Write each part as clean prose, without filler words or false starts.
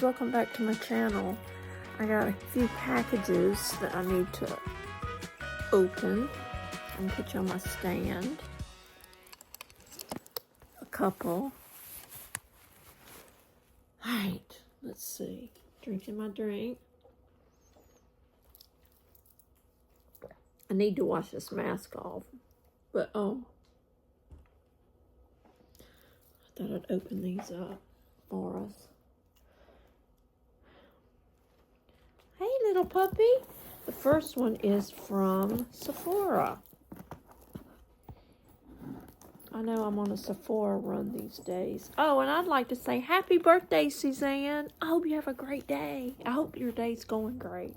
welcome back to my channel. I got a few packages that I need to open and put you on my stand. A couple. Alright, let's see. Drinking my drink. I need to wash this mask off, but I thought I'd open these up for us. Hey, little puppy. The first one is from Sephora. I know I'm on a Sephora run these days. Oh, and I'd like to say happy birthday, Suzanne. I hope you have a great day. I hope your day's going great.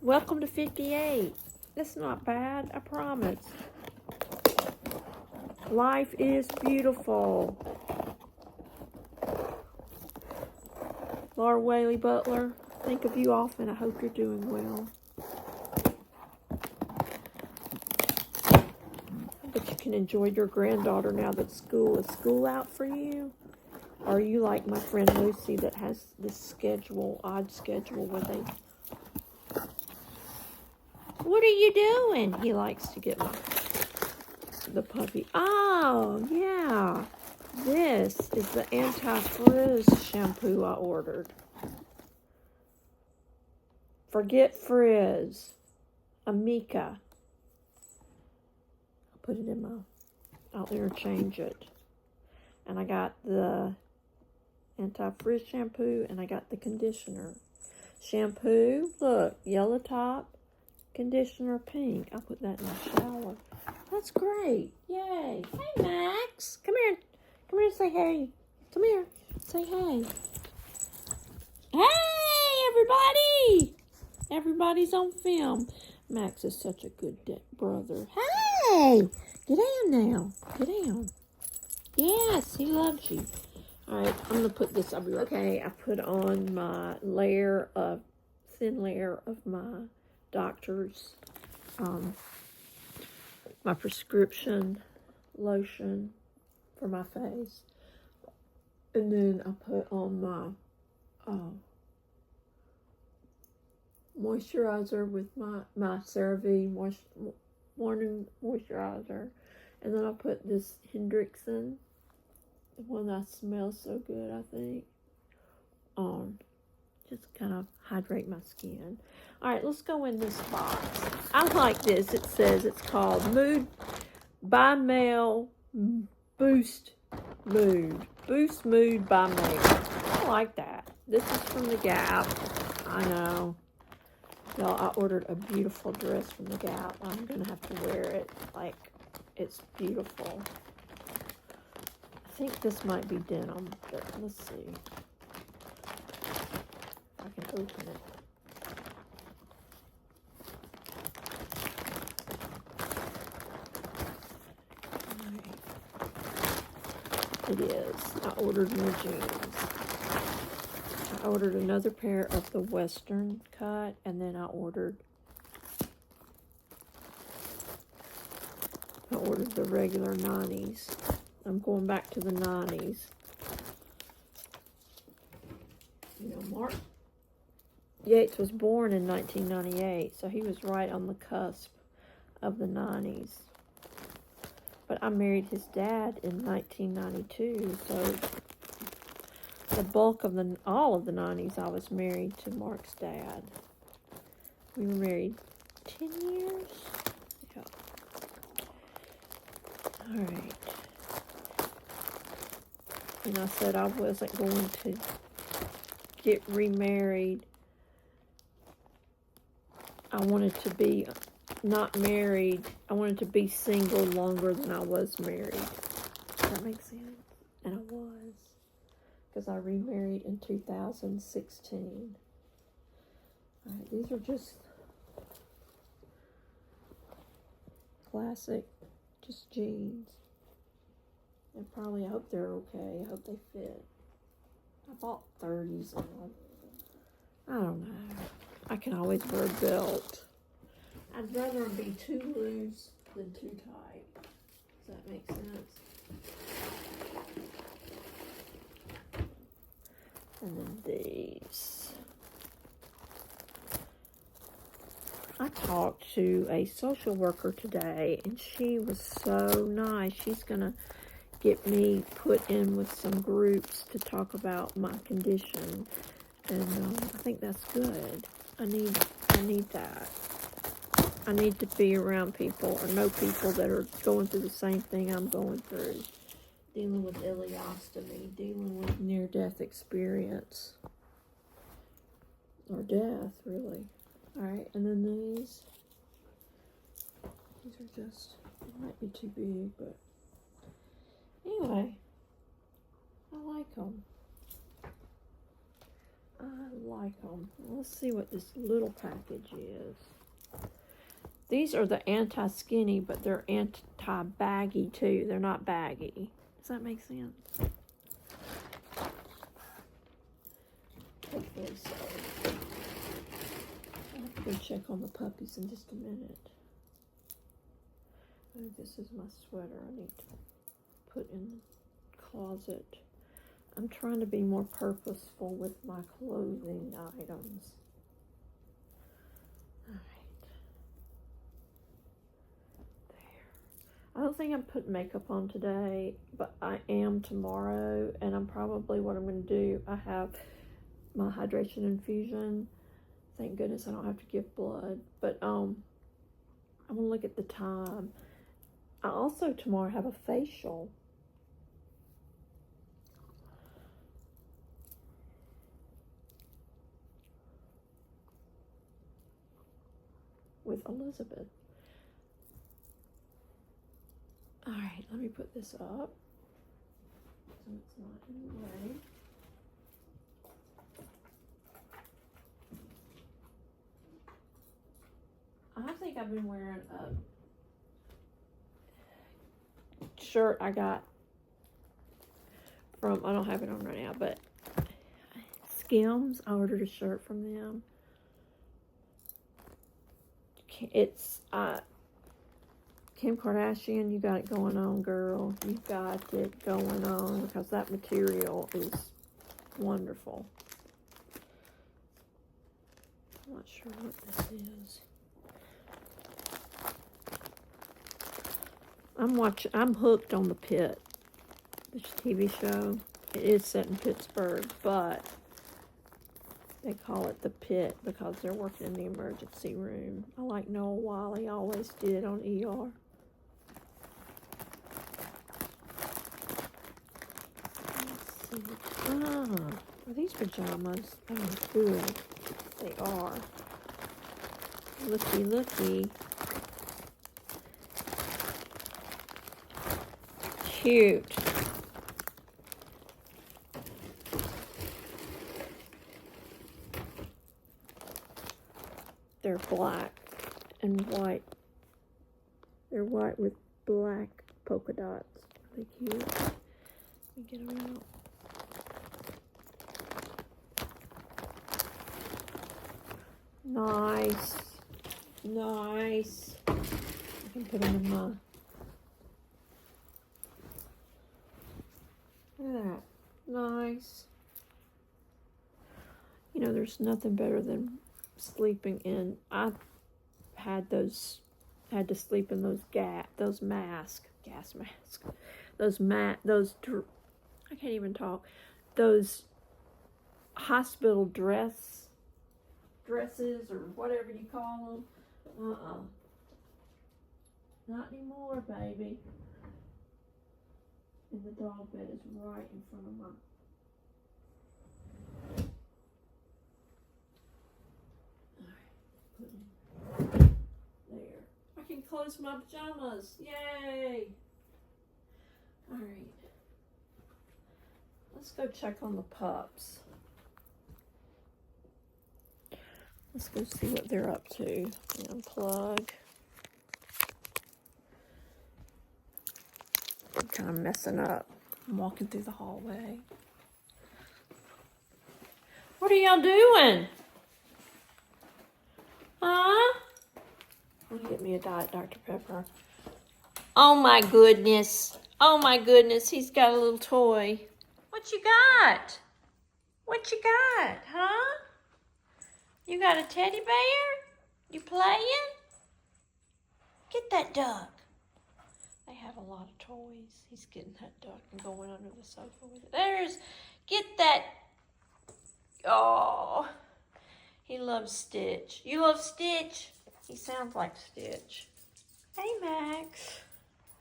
Welcome to 58. That's not bad, I promise. Life is beautiful. Laura Whaley Butler, think of you often. I hope you're doing well. But you can enjoy your granddaughter now that school is school out for you. Or are you like my friend Lucy that has this schedule, odd schedule where they... What are you doing? He likes to get the puppy. Oh, yeah. This is the anti-frizz shampoo I ordered. Forget frizz. Amika. I'll put it in my... I'll interchange it. And I got the anti-frizz shampoo and I got the conditioner. Shampoo, look, yellow top. Conditioner pink. I'll put that in the shower. That's great. Yay. Hey, Max. Come here. Come here and say hey. Come here. Say hey. Hey, everybody. Everybody's on film. Max is such a good brother. Hey. Get down now. Get down. Yes, he loves you. All right, I'm going to put this. Okay, I put on my thin layer of my doctor's, my prescription lotion for my face. And then I put on my moisturizer with my CeraVe morning moisturizer. And then I put this Hendrickson, the one that smells so good, I think, on. Just kind of hydrate my skin. All right, let's go in this box. I like this. It says it's called Mood by Mail Boost Mood. Boost Mood by Mail. I like that. This is from the Gap. I know. Y'all, I ordered a beautiful dress from the Gap. I'm going to have to wear it. Like, it's beautiful. I think this might be denim, but let's see. I can open it. It is. I ordered more jeans. I ordered another pair of the Western cut, and then I ordered the regular 90s. I'm going back to the 90s. You know, Mark Yates was born in 1998, so he was right on the cusp of the 90s. But I married his dad in 1992, so the bulk of all of the 90s I was married to Mark's dad. We were married 10 years? Yeah. Alright. And I said I wasn't going to get remarried. I wanted to be not married. I wanted to be single longer than I was married. Does that make sense? And I was. Because I remarried in 2016. Alright, these are just classic, just jeans. And I hope they're okay. I hope they fit. I bought 30s on them. I don't know. I can always wear a belt. I'd rather them be too loose than too tight. Does that make sense? And then these. I talked to a social worker today, and she was so nice. She's going to get me put in with some groups to talk about my condition. And I think that's good. I need that. I need to be around people or know people that are going through the same thing I'm going through. Dealing with ileostomy, dealing with near-death experience. Or death, really. Alright, and then these. These are just, they might be too big, but anyway, I like them. I like them. Let's see what this little package is. These are the anti-skinny, but they're anti-baggy too. They're not baggy. Does that make sense? Hopefully so. I'll have to go check on the puppies in just a minute. Oh, this is my sweater I need to put in the closet. I'm trying to be more purposeful with my clothing items. I don't think I'm putting makeup on today, but I am tomorrow, and I'm probably what I'm going to do. I have my hydration infusion. Thank goodness I don't have to give blood, but I'm going to look at the time. I also tomorrow have a facial. With Elizabeth. Alright, let me put this up so it's not in the way. I think I've been wearing a shirt I got from, I don't have it on right now, but Skims. I ordered a shirt from them. It's Kim Kardashian, you got it going on, girl. You got it going on, because that material is wonderful. I'm not sure what this is. I'm hooked on The Pit, this TV show. It is set in Pittsburgh, but they call it The Pit because they're working in the emergency room. I like Noah Wiley, always did on ER. Are these pajamas? Oh, good. They are. Looky, looky. Cute. They're black and white. They're white with black polka dots. Are they cute? Let me get them out. Nice. Nice. I can put them in my... Look at that. Nice. You know, there's nothing better than sleeping in. I had to sleep in those gas masks. I can't even talk. Those hospital dresses or whatever you call them. Not anymore, baby. And the dog bed is right in front of my... There. I can close my pajamas. Yay! Alright. Let's go check on the pups. Let's go see what they're up to. Unplug. I'm kind of messing up. I'm walking through the hallway. What are y'all doing? Huh? Let me get me a Diet Dr. Pepper. Oh my goodness. Oh my goodness. He's got a little toy. What you got? What you got, huh? You got a teddy bear? You playing? Get that duck. They have a lot of toys. He's getting that duck and going under the sofa with it. Get that. Oh, he loves Stitch. You love Stitch? He sounds like Stitch. Hey, Max.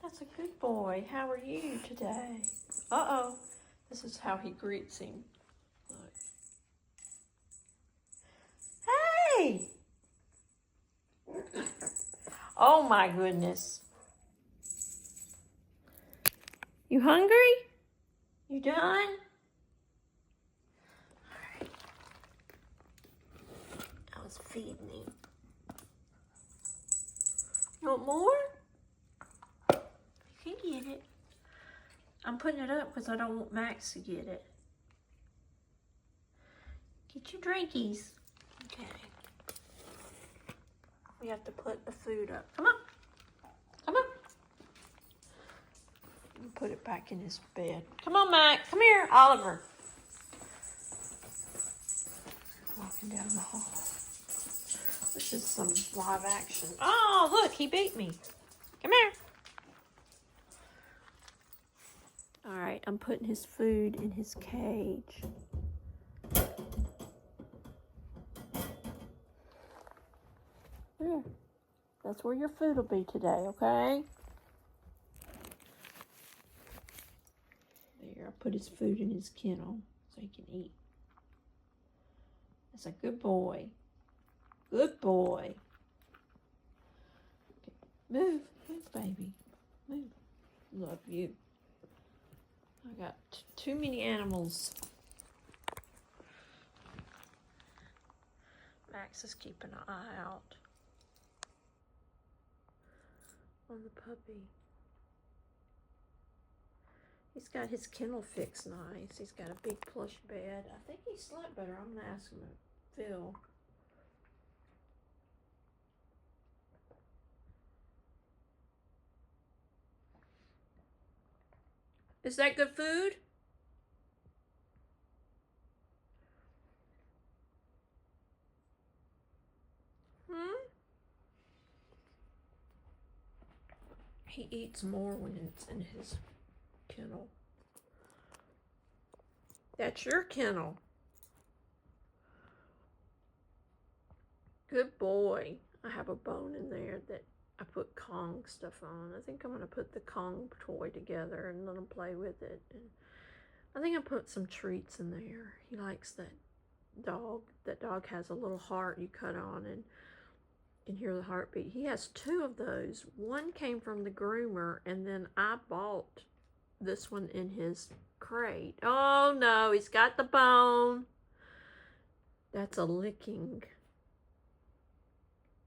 That's a good boy. How are you today? Uh-oh. This is how he greets him. Look. Hey! Oh, my goodness. You hungry? You done? All right. I was feeding him. You want more? You can get it. I'm putting it up because I don't want Max to get it. Get your drinkies. Okay. We have to put the food up. Come on. Come on. Put it back in his bed. Come on, Max. Come here, Oliver. Walking down the hall. This is some live action. Oh, look, he beat me. Come here. All right, I'm putting his food in his cage. There. That's where your food will be today, okay? There, I put his food in his kennel so he can eat. That's a good boy. Good boy. Okay. Move, baby. Move. Love you. I got too many animals. Max is keeping an eye out on the puppy. He's got his kennel fixed nice. He's got a big plush bed. I think he slept better. I'm gonna ask him to feel. Is that good food? He eats more when it's in his kennel. That's your kennel. Good boy. I have a bone in there that I put Kong stuff on. I think I'm going to put the Kong toy together and let him play with it. And I think I put some treats in there. He likes that dog. That dog has a little heart you cut on and you can hear the heartbeat. He has 2 of those. One came from the groomer, and then I bought this one in his crate. Oh no, he's got the bone. That's a licking,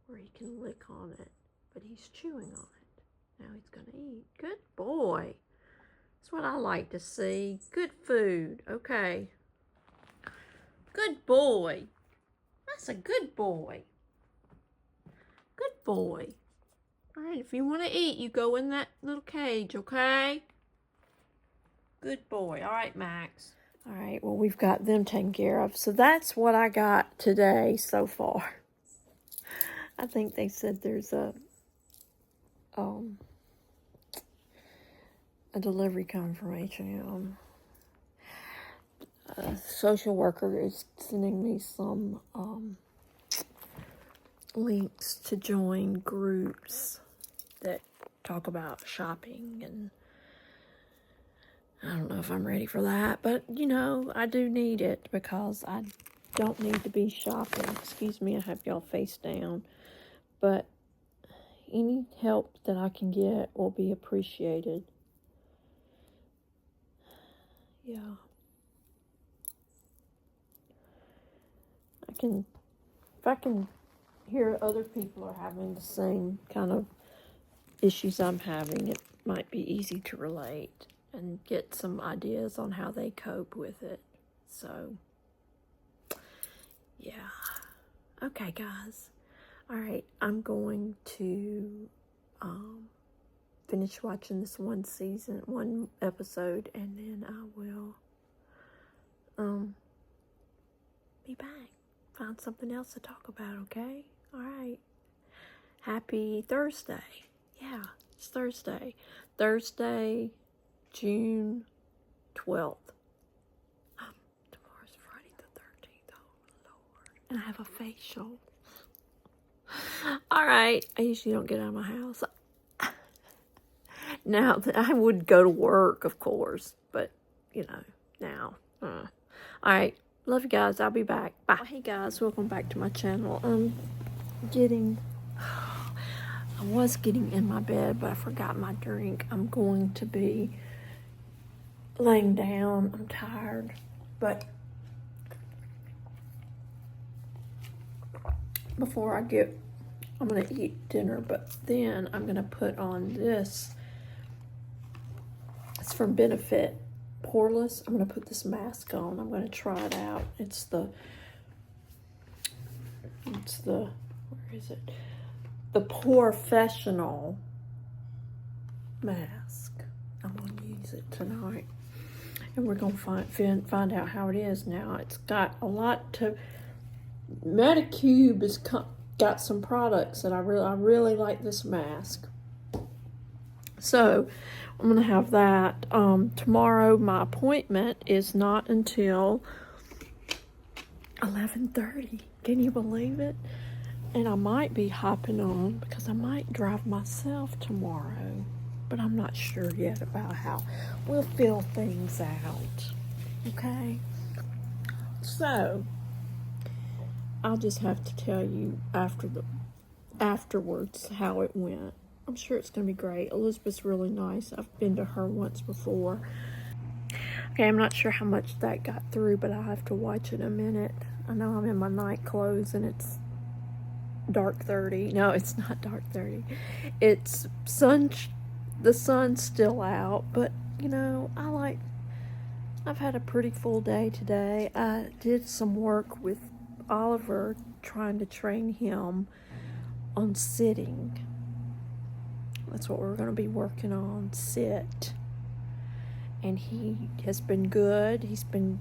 where he can lick on it, but he's chewing on it. Now he's gonna eat. Good boy. That's what I like to see. Good food. Okay. Good boy. That's a good boy. Good boy. All right, if you want to eat, you go in that little cage, okay? Good boy. All right, Max. All right, well, we've got them taken care of. So that's what I got today so far. I think they said there's a delivery confirmation. A social worker is sending me some links to join groups that talk about shopping, and I don't know if I'm ready for that, but you know, I do need it because I don't need to be shopping. Excuse me, I have y'all face down, but any help that I can get will be appreciated. Yeah. If I can hear other people are having the same kind of issues I'm having, it might be easy to relate and get some ideas on how they cope with it. So, yeah. Okay, guys. All right, I'm going to finish watching this one episode, and then I will me back. Find something else to talk about, okay? All right. Happy Thursday. Yeah, it's Thursday. Thursday, June 12th. Tomorrow's Friday the 13th. Oh, Lord. And I have a facial. All right. I usually don't get out of my house. Now, I would go to work, of course, but, you know, now. All right. Love you guys. I'll be back. Bye. Hey, guys. Welcome back to my channel. I was getting in my bed, but I forgot my drink. I'm going to be laying down. I'm tired, but before I'm going to eat dinner, but then I'm going to put on this. It's from Benefit, Poreless. I'm going to put this mask on. I'm going to try it out. It's the, where is it? The Professional mask. I'm going to use it tonight. And we're going to find out how it is now. It's got a lot to... Medicube has got some products that I really like this mask. So, I'm going to have that. Tomorrow, my appointment is not until 11:30. Can you believe it? And I might be hopping on because I might drive myself tomorrow. But I'm not sure yet about how we'll fill things out. Okay? So, I'll just have to tell you afterwards how it went. I'm sure it's going to be great. Elizabeth's really nice. I've been to her once before. Okay, I'm not sure how much that got through, but I'll have to watch in a minute. I know I'm in my night clothes and it's dark 30. No, it's not dark 30. It's the sun's still out, but you know, I've had a pretty full day today. I did some work with Oliver, trying to train him on sitting. That's what we're going to be working on, sit. And he has been good. He's been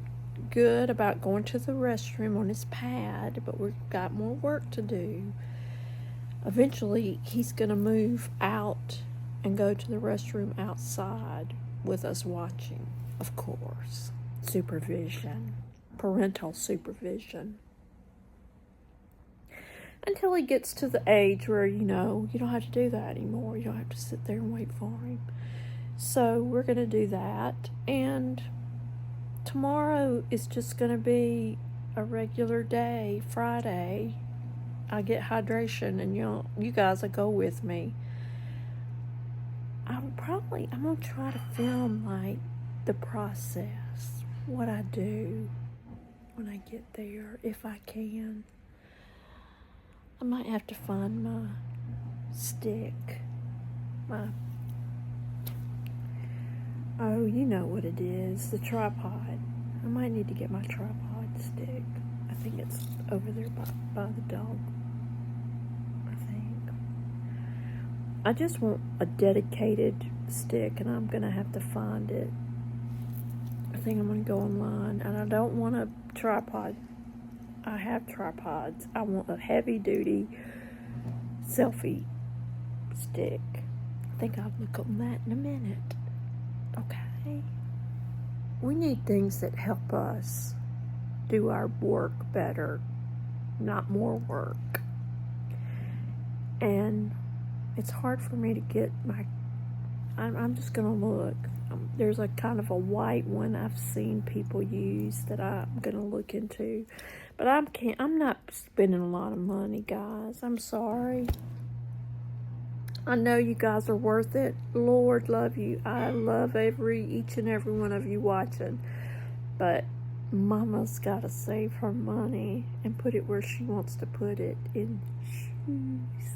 good about going to the restroom on his pad, but we've got more work to do. Eventually, he's going to move out and go to the restroom outside with us watching, of course. Supervision, parental supervision. Until he gets to the age where, you know, you don't have to do that anymore. You don't have to sit there and wait for him. So we're going to do that. And tomorrow is just going to be a regular day, Friday. I get hydration, and you guys will go with me. I'm going to try to film, like, the process, what I do when I get there, if I can. I might have to find my stick. Oh, you know what it is, the tripod. I might need to get my tripod stick. I think it's over there by the dog, I think. I just want a dedicated stick, and I'm going to have to find it. I think I'm going to go online, and I don't want a tripod. I have tripods. I want a heavy-duty selfie stick. I think I'll look on that in a minute. Okay? We need things that help us do our work better, not more work. And it's hard for me to get I'm just going to look. There's a kind of a white one I've seen people use that I'm going to look into. But I'm not spending a lot of money, guys. I'm sorry. I know you guys are worth it. Lord love you. I love each and every one of you watching. But Mama's got to save her money and put it where she wants to put it, in shoes.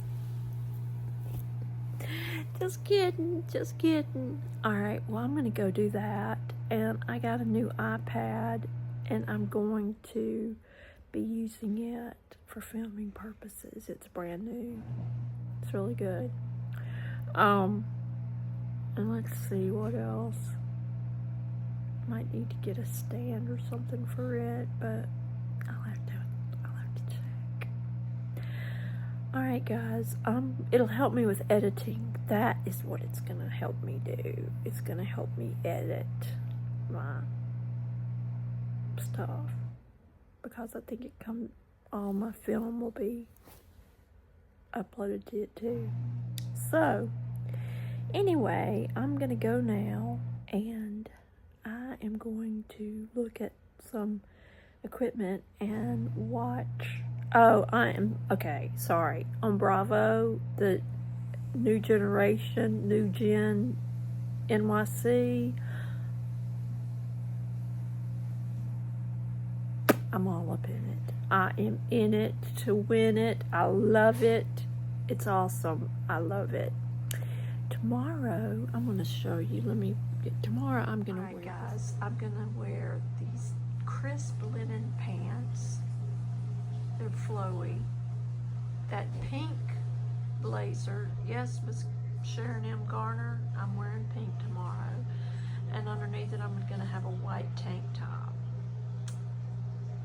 Just kidding. Alright, well, I'm going to go do that. And I got a new iPad, and I'm going to be using it for filming purposes. It's brand new. It's really good. And let's see what else. Might need to get a stand or something for it, but I'll have to Alright guys, it'll help me with editing. That is what it's gonna help me do. It's gonna help me edit my stuff. Because I think all my film will be uploaded to it too. So, anyway, I'm gonna go now, and I am going to look at some equipment and watch. Oh, okay, sorry. On Bravo, the New Generation, New Gen NYC, I'm all up in it. I am in it to win it. I love it. It's awesome. I love it. Tomorrow, I'm going to show you. Tomorrow I'm going to wear, guys, I'm going to wear these crisp linen pants. They're flowy. That pink blazer, yes, Miss Sharon M. Garner, I'm wearing pink tomorrow. And underneath it, I'm going to have a white tank top.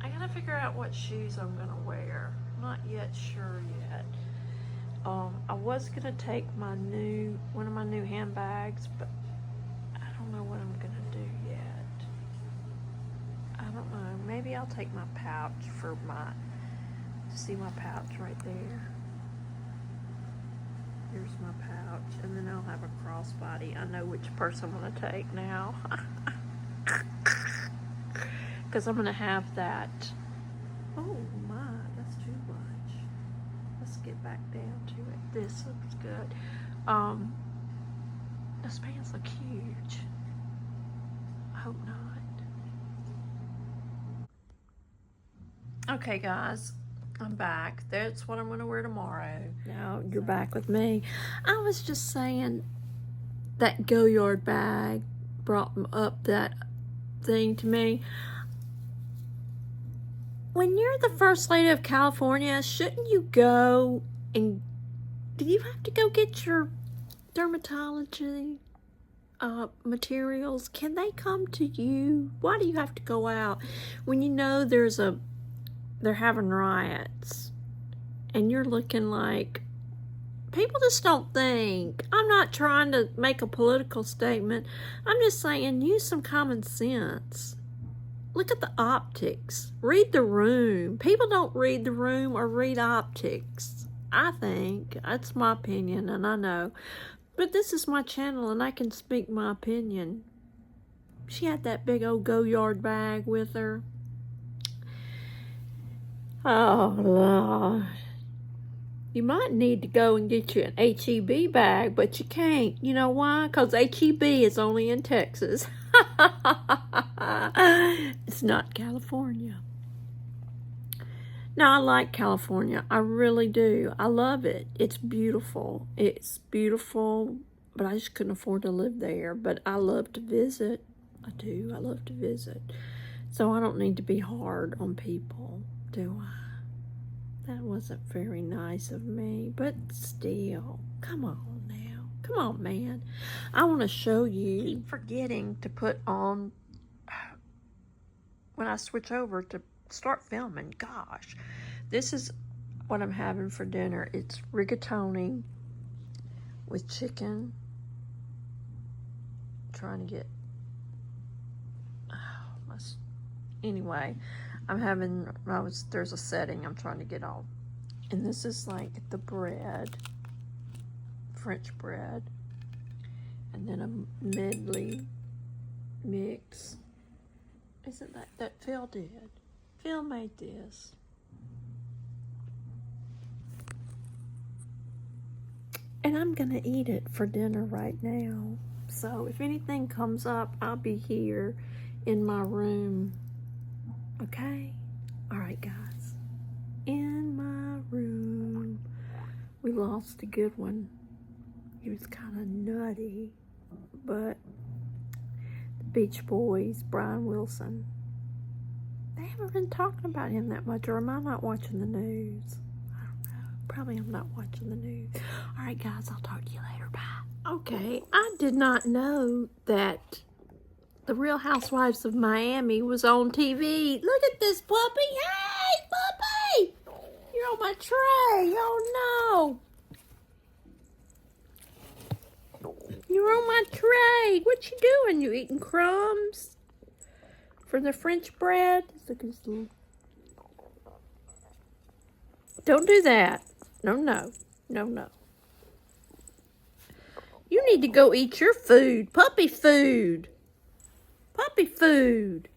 I got to figure out what shoes I'm going to wear. I'm not yet sure yet. I was going to take one of my new handbags, but I don't know what I'm going to do yet. I don't know. Maybe I'll take my pouch see my pouch right there. Here's my pouch, and then I'll have a crossbody. I know which purse I'm going to take now. Because I'm going to have that. Oh my, that's too much. Let's get back down to it. This looks good. Those pants look huge. I hope not. Okay, guys. I'm back. That's what I'm going to wear tomorrow. Now you're back with me. I was just saying that Goyard bag brought up that thing to me. When you're the First Lady of California, shouldn't you go and do you have to go get your dermatology materials? Can they come to you? Why do you have to go out when you know they're having riots and you're looking like people just don't think. I'm not trying to make a political statement. I'm just saying use some common sense. Look at the optics. Read the room. People don't read the room or read optics. I think. That's my opinion, and I know. But this is my channel, and I can speak my opinion. She had that big old Goyard bag with her. Oh, Lord. You might need to go and get you an H-E-B bag, but you can't. You know why? Because H-E-B is only in Texas. It's not California. Now, I like California. I really do. I love it. It's beautiful. It's beautiful, but I just couldn't afford to live there. But I love to visit. I do. I love to visit. So I don't need to be hard on people, do I? That wasn't very nice of me, but still, come on now. Come on, man. I want to show you. I keep forgetting to put on, when I switch over to start filming, gosh. This is what I'm having for dinner. It's rigatoni with chicken. I'm trying to get, anyway. I'm having, there's a setting I'm trying to get on. And this is like the bread, French bread. And then a medley mix. Isn't that Phil did? Phil made this. And I'm gonna eat it for dinner right now. So if anything comes up, I'll be here in my room. Okay? Alright, guys. In my room. We lost a good one. He was kind of nutty. But the Beach Boys, Brian Wilson, they haven't been talking about him that much. Or am I not watching the news? I don't know. Probably I'm not watching the news. Alright, guys. I'll talk to you later. Bye. Okay. I did not know that The Real Housewives of Miami was on TV. Look at this puppy. Hey, puppy! You're on my tray. Oh no. You're on my tray. What you doing? You eating crumbs for the French bread? Look at this little... Don't do that. No, no. No, no. You need to go eat your food. Puppy food. Puppy food.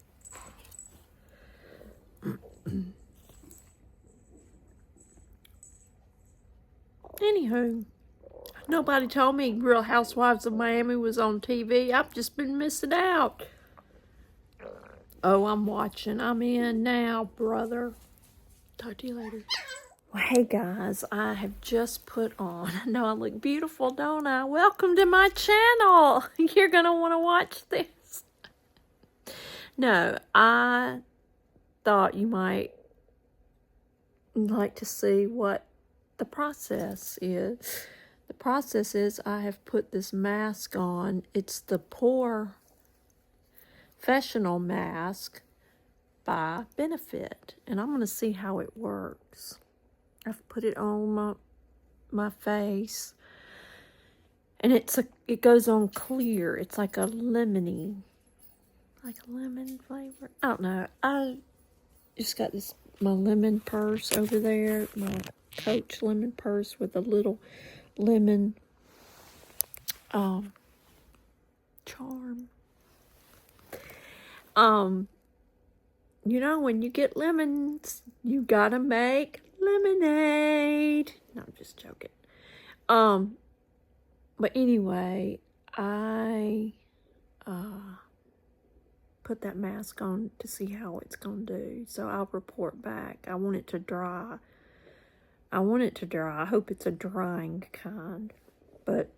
Anywho, nobody told me Real Housewives of Miami was on TV. I've just been missing out. Oh, I'm watching. I'm in now, brother. Talk to you later. Well, hey guys, I have just put on. I know I look beautiful, don't I? Welcome to my channel. You're going to want to watch this. No, I thought you might like to see what the process is. The process is I have put this mask on. It's the Pore Professional Mask by Benefit, and I'm going to see how it works. I've put it on my face, and it goes on clear. It's like a lemony, like a lemon flavor. I don't know. I just got my lemon purse over there, my Coach lemon purse with a little lemon charm. You know, when you get lemons, you gotta make lemonade. No, I'm just joking. But anyway, I put that mask on to see how it's gonna do. So I'll report back. I want it to dry. I hope it's a drying kind. But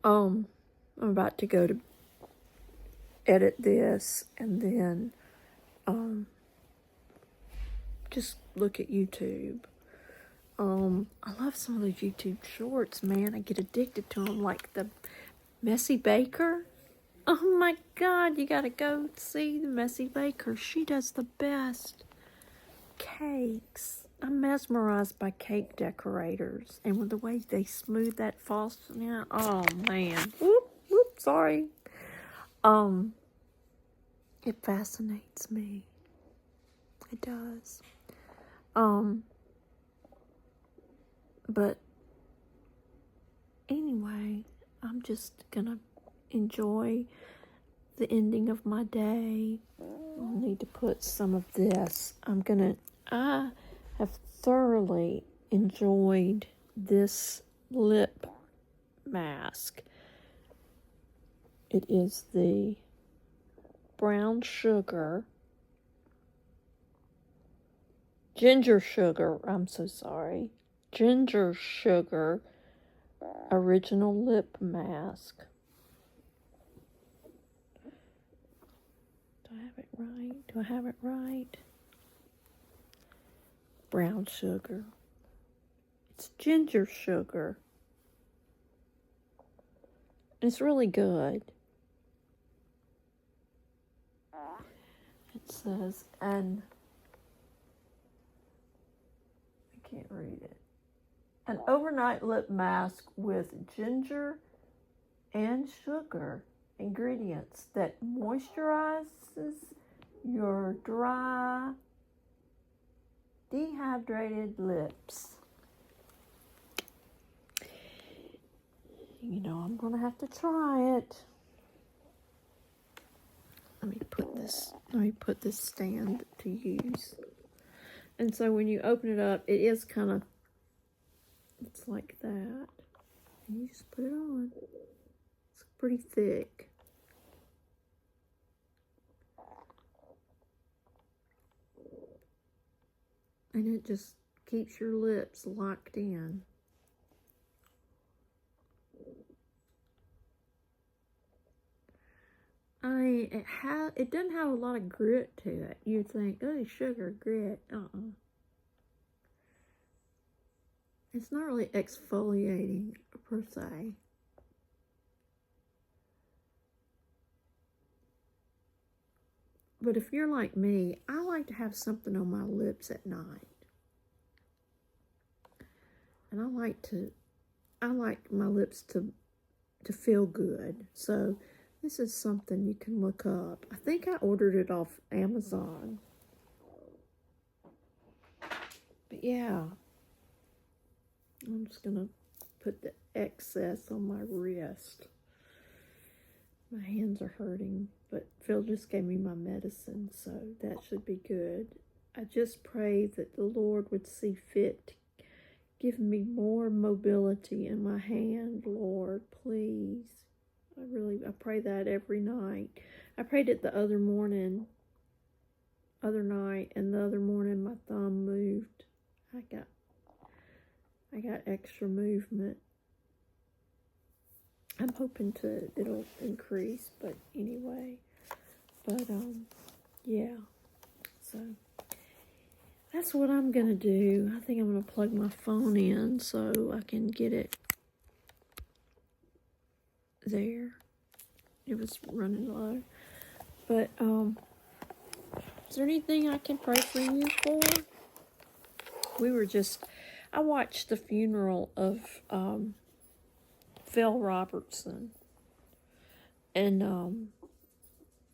I'm about to go to edit this and then just look at YouTube. I love some of those YouTube shorts, man. I get addicted to them, like the Messy Baker. Oh my God, you gotta go see the Messy Baker. She does the best cakes. I'm mesmerized by cake decorators and with the way they smooth that frosting out. Oh man. Whoop, sorry. It fascinates me. It does. But anyway, I'm just gonna enjoy the ending of my day. I'll need to put some of this. I have thoroughly enjoyed this lip mask. It is the brown sugar, ginger sugar original lip mask. Do I have it right? Brown sugar. It's ginger sugar. It's really good. It says, and I can't read it. An overnight lip mask with ginger and sugar ingredients that moisturizes your dry, dehydrated lips. You know, I'm going to have to try it. Let me put this stand to use. And so when you open it up, it is kind of, it's like that. And you just put it on. It's pretty thick. And it just keeps your lips locked in. It doesn't have a lot of grit to it. You'd think, oh, sugar, grit. It's not really exfoliating per se. But if you're like me, I like to have something on my lips at night. And I like my lips to feel good. So this is something you can look up. I think I ordered it off Amazon. But yeah, I'm just going to put the excess on my wrist. My hands are hurting, but Phil just gave me my medicine, so that should be good. I just pray that the Lord would see fit to give me more mobility in my hand, Lord, please. I pray that every night. I prayed it the other night, and the other morning my thumb moved. I got extra movement. I'm hoping it'll increase, but anyway. But yeah. So that's what I'm gonna do. I think I'm gonna plug my phone in so I can get it there. It was running low. But is there anything I can pray for you for? I watched the funeral of Phil Robertson, and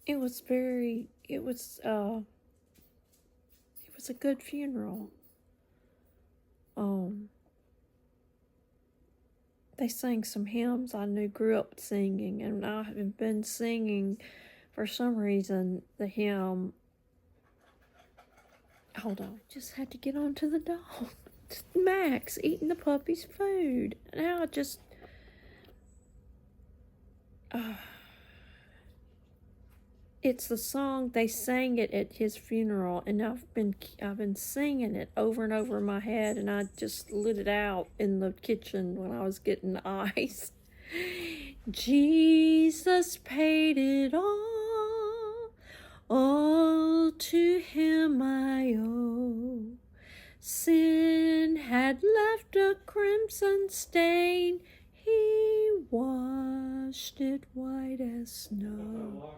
it was a good funeral. They sang some hymns I grew up singing, and I have been singing for some reason the hymn. Hold on, just had to get onto the dog. Max eating the puppy's food. Now I just it's the song they sang it at his funeral, and I've been singing it over and over in my head, and I just lit it out in the kitchen when I was getting ice. Jesus paid it all to him I owe. Sin had left a crimson stain, he washed it white as snow.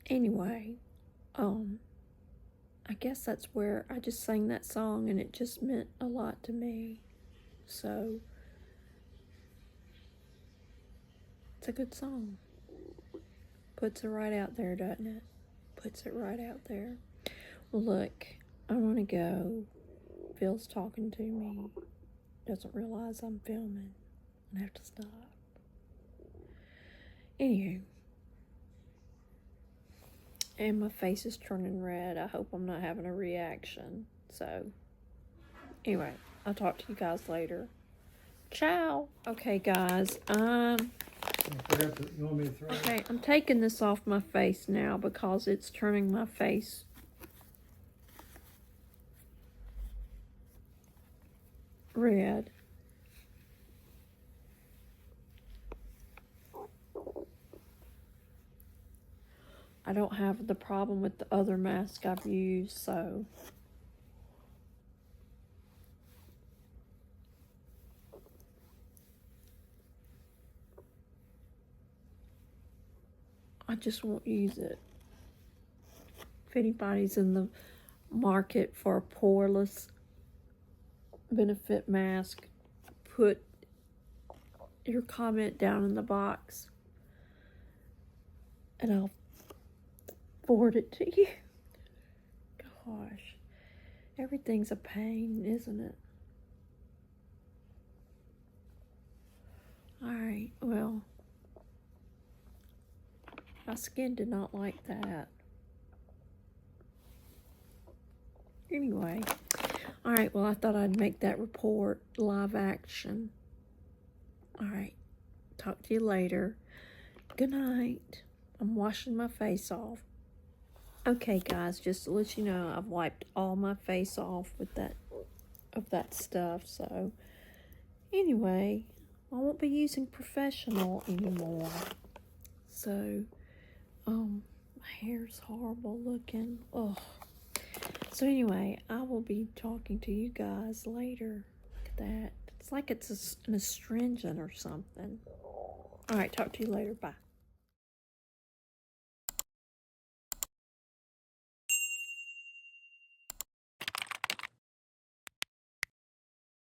Anyway, I guess that's where I just sang that song, and it just meant a lot to me. So it's a good song. Puts it right out there, doesn't it? Puts it right out there. Well, look, I want to go. Phil's talking to me. Doesn't realize I'm filming. I have to stop. Anywho. And my face is turning red. I hope I'm not having a reaction. So, anyway, I'll talk to you guys later. Ciao. Okay, guys. You want me to throw it? Okay, I'm taking this off my face now because it's turning my face red. I don't have the problem with the other mask I've used, so I just won't use it. If anybody's in the market for a poreless benefit mask, put your comment down in the box and I'll forward it to you. Gosh, everything's a pain, isn't it? Alright, well, my skin did not like that. Anyway, alright, well, I thought I'd make that report live action. Alright, talk to you later. Good night. I'm washing my face off. Okay, guys, just to let you know, I've wiped all my face off with that stuff, so anyway, I won't be using professional anymore. So, my hair's horrible looking. Ugh. So anyway, I will be talking to you guys later. Look at that. It's like it's an astringent or something. Alright, talk to you later. Bye.